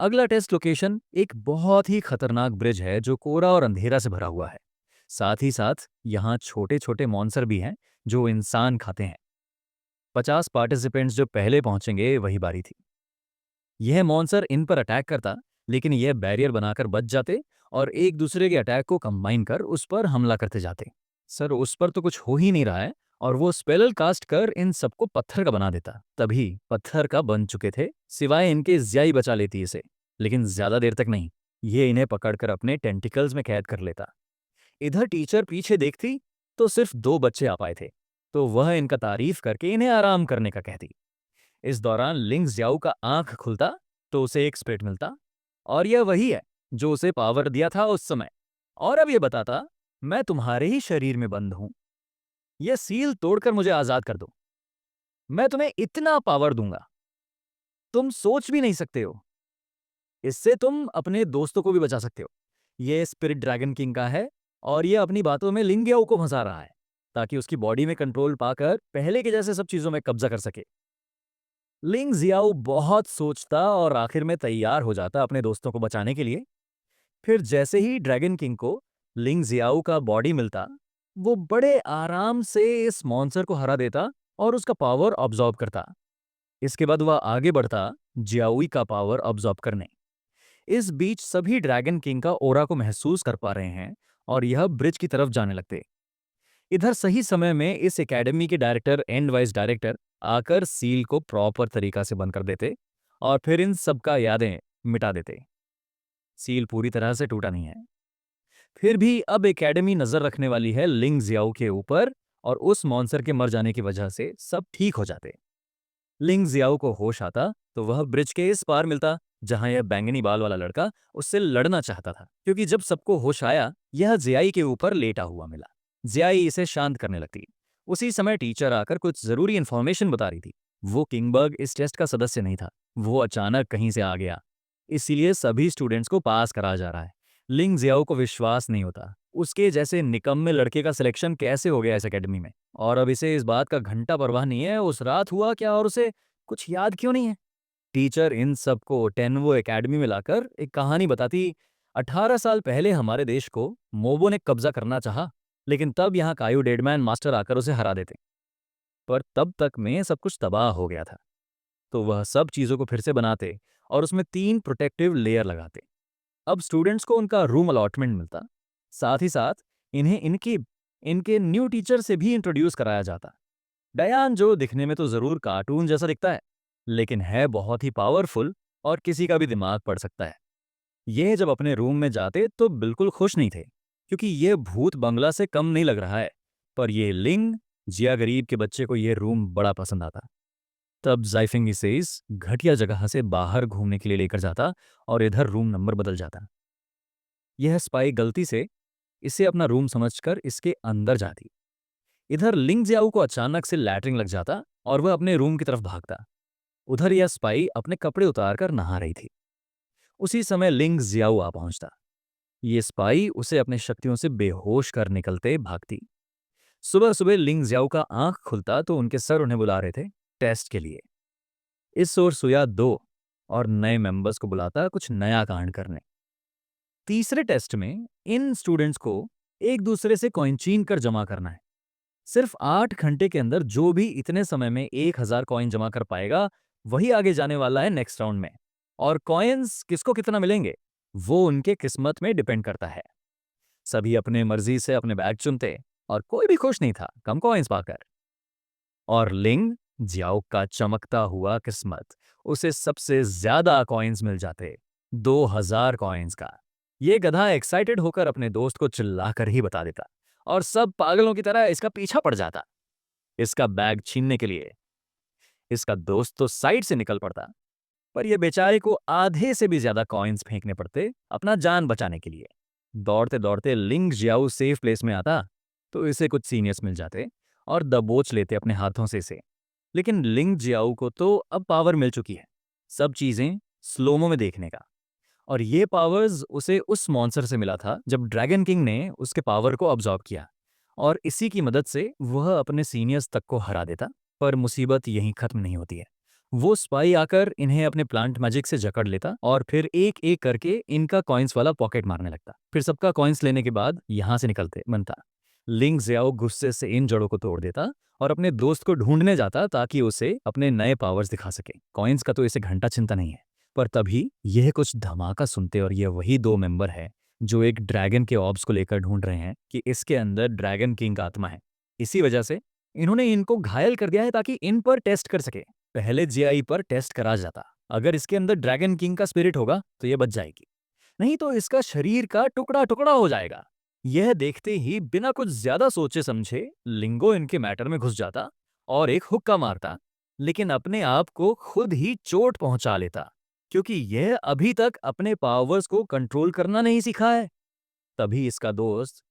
अगला test location एक बहुत ही खतरनाक ब्रिज है जो कोहरा और अंधेरा से भरा हुआ है। साथ ही साथ यहाँ छोटे छोटे मॉन्स्टर भी हैं जो इंसान खाते हैं। 50 पार्टिसिपेंट्स जो पहले पहुंचेंगे वही बारी थी। यह मॉन्स्टर इन पर अटैक करता, लेकिन यह बैरियर बनाकर बच जाते और एक दूसरे के अटैक को कंबाइन कर उस पर हमला करते जाते। सर उस पर तो कुछ हो ही नहीं रहा है और वो स्पेल कास्ट कर इन सबको पत्थर का बना देता। तभी पत्थर का बन चुके थे, सिवाय इनके ज्याई बचा लेती इसे, लेकिन ज्यादा देर तक नहीं। ये इन्हें पकड़कर अपने टेंटिकल्स में कैद कर लेता। इधर टीचर पीछे देखती तो सिर्फ 2 बच्चे आ पाए थे, तो वह इनका तारीफ करके इन्हें आराम करने का कहती। इस दौरान लिंग जियाओ का आंख खुलता तो उसे एक स्प्रिट मिलता, और यह वही है जो उसे पावर दिया था उस समय। और अब यह बताता, मैं तुम्हारे ही शरीर में बंद हूं, यह सील तोड़कर मुझे आजाद कर दो। मैं तुम्हें इतना पावर दूंगा, तुम सोच भी नहीं सकते हो। इससे तुम अपने दोस्तों को भी बचा सकते हो। यह स्पिरिट ड्रैगन किंग का है और यह अपनी बातों में लिंग जियाओ को फंसा रहा है ताकि उसकी बॉडी में कंट्रोल पाकर पहले के जैसे सब चीजों में कब्जा कर सके। लिंग जियाओ बहुत सोचता और आखिर में तैयार हो जाता अपने दोस्तों को बचाने के लिए। फिर जैसे ही ड्रैगन किंग को लिंग जियाओ का बॉडी मिलता, वो बड़े आराम से इस मॉन्स्टर को हरा देता और उसका पावर ऑब्जॉर्ब करता। इसके बाद वह आगे बढ़ता जियाओई का पावर ऑब्जॉर्ब करने। इस बीच सभी ड्रैगन किंग का ओरा को महसूस कर पा रहे हैं और यह ब्रिज की तरफ जाने लगते। इधर सही समय में इस एकेडमी के डायरेक्टर एंड वाइस डायरेक्टर आकर सील को प्रॉपर तरीका से बंद कर देते और फिर इन सब का यादें मिटा देते। सील पूरी तरह से टूटा नहीं है, फिर भी अब एकेडमी नजर रखने वाली है लिंग जियाओ के ऊपर, और उस मॉन्स्टर के मर जाने की वजह से सब ठीक हो जाते। लिंग जियाओ को होश आता तो वह ब्रिज के इस पार मिलता जहां यह बैंगनी बाल वाला लड़का उससे लड़ना चाहता था, क्योंकि जब सबको होश आया यह जियाई के ऊपर लेटा हुआ मिला। जियाई इसे शांत करने लगती। उसी समय टीचर आकर कुछ जरूरी इंफॉर्मेशन बता रही थी। वो किंगबर्ग इस टेस्ट का सदस्य नहीं था, वो अचानक कहीं से आ गया, इसीलिए सभी स्टूडेंट्स को पास करा जा रहा है। लिंग जियाओ को विश्वास नहीं होता, उसके जैसे निकम्मे लड़के का सिलेक्शन कैसे हो गया इस एकेडमी में। और अब इसे इस बात का घंटा परवाह नहीं है उस रात हुआ क्या और उसे कुछ याद क्यों नहीं है। टीचर इन सबको टेनवो एकेडमी में लाकर एक कहानी बताती। 18 साल पहले हमारे देश को मोबो ने कब्जा करना चाहा, लेकिन तब यहाँ कायू डेडमैन मास्टर आकर उसे हरा देते। पर तब तक में सब कुछ तबाह हो गया था, तो वह सब चीजों को फिर से बनाते और उसमें 3 प्रोटेक्टिव लेयर लगाते। अब स्टूडेंट्स को उनका रूम अलॉटमेंट मिलता, साथ ही साथ इन्हें इनकी इनके न्यू टीचर से भी इंट्रोड्यूस कराया जाता। डयान, जो दिखने में तो जरूर कार्टून जैसा दिखता है, लेकिन है बहुत ही पावरफुल और किसी का भी दिमाग पढ़ सकता है। ये जब अपने रूम में जाते तो बिल्कुल खुश नहीं थे, क्योंकि ये भूत बंगला से कम नहीं लग रहा है। पर ये लिंग जिया गरीब के बच्चे को ये रूम बड़ा पसंद आता। तब जाइफिंग इसे इस घटिया जगह से बाहर घूमने के लिए लेकर जाता और इधर रूम नंबर बदल जाता। यह स्पाई गलती से इसे अपना रूम समझकर इसके अंदर जाती। इधर लिंग जियाओ को अचानक से लैट्रिन लग जाता और वह अपने रूम की तरफ भागता। उधर यह स्पाई अपने कपड़े उतारकर नहा रही थी। उसी समय लिंग जियाओ आ पहुंचता। ये स्पाई उसे अपने शक्तियों से बेहोश कर निकलते भागती। सुबह सुबह लिंग जियाओ का आंख खुलता तो उनके सर उन्हें बुला रहे थे टेस्ट के लिए। इस ओर सुया 2 और नए मेंबर्स को बुलाता कुछ नया कांड करने। तीसरे टेस्ट में इन स्टूडेंट्स को एक दूसरे से कॉइन छीन कर जमा करना है। सिर्फ 8 घंटे के अंदर जो भी इतने समय में 1000 कॉइन जमा कर पाएगा वही आगे जाने वाला है नेक्स्ट राउंड में। और कॉइन्स किसको कितना मिलेंगे वो उनके किस्मत में डिपेंड करता है। सभी अपने मर्जी से अपने बैग चुनते और कोई भी खुश नहीं था कम कॉइन्स पाकर। और लिंग जियाओ का चमकता हुआ किस्मत, उसे सबसे ज्यादा कॉइन्स मिल जाते, 2000 कॉइन्स का। ये गधा एक्साइटेड होकर अपने दोस्त को चिल्लाकर ही बता देता और सब पागलों की तरह इसका पीछा पड़ जाता इसका बैग छीनने के लिए। इसका दोस्त तो साइड से निकल पड़ता, पर यह बेचारे को आधे से भी ज्यादा कॉइन्स फेंकने पड़ते अपना जान बचाने के लिए। दौड़ते दौड़ते लिंग जियाओ सेफ प्लेस में आता तो इसे कुछ सीनियर्स मिल जाते और दबोच लेते अपने हाथों से इसे। लेकिन लिंग जियाओ को तो अब पावर मिल चुकी है, सब चीजें स्लोमो में देखने का। और ये पावर्स उसे उस मॉन्स्टर से मिला था जब ड्रैगन किंग ने उसके पावर को अब्सॉर्ब किया, और इसी की मदद से वह अपने सीनियर्स तक को हरा देता। पर मुसीबत यहीं खत्म नहीं होती है। वो स्पाई आकर इन्हें अपने प्लांट मैजिक से जकड़ लेता और फिर एक एक करके इनका कॉइन्स वाला पॉकेट मारने लगता। फिर सबका कॉइन्स लेने के बाद यहाँ से निकलते बनता। लिंग जियाओ गुस्से से इन जड़ों को तोड़ देता और अपने दोस्त को ढूंढने जाता ताकि उसे अपने नए पावर्स दिखा सके। कॉइन्स का तो इसे घंटा चिंता नहीं है। पर तभी यह कुछ धमाका सुनते और ये वही दो मेंबर है जो एक ड्रैगन के ऑब्स को लेकर ढूंढ रहे हैं कि इसके अंदर ड्रैगन किंग का आत्मा है। इसी वजह से इन्होंने इनको घायल कर दिया है ताकि इन पर टेस्ट कर सके। पहले जीआई पर टेस्ट करा जाता। अगर इसके अंदर ड्रैगन किंग का स्पिरिट होगा तो ये बच जाएगी, नहीं तो इसका शरीर का टुकड़ा टुकड़ा हो जाएगा। यह देखते ही बिना कुछ ज्यादा सोचे समझे लिंगो इनके मैटर में घुस जाता और एक हुक्का मारता, लेकिन अपने आप को खुद ही चोट पहुंचा लेता क्योंकि यह अभी तक अपने पावर्स को कंट्रोल करना नहीं सीखा है। तभी इसका दोस्त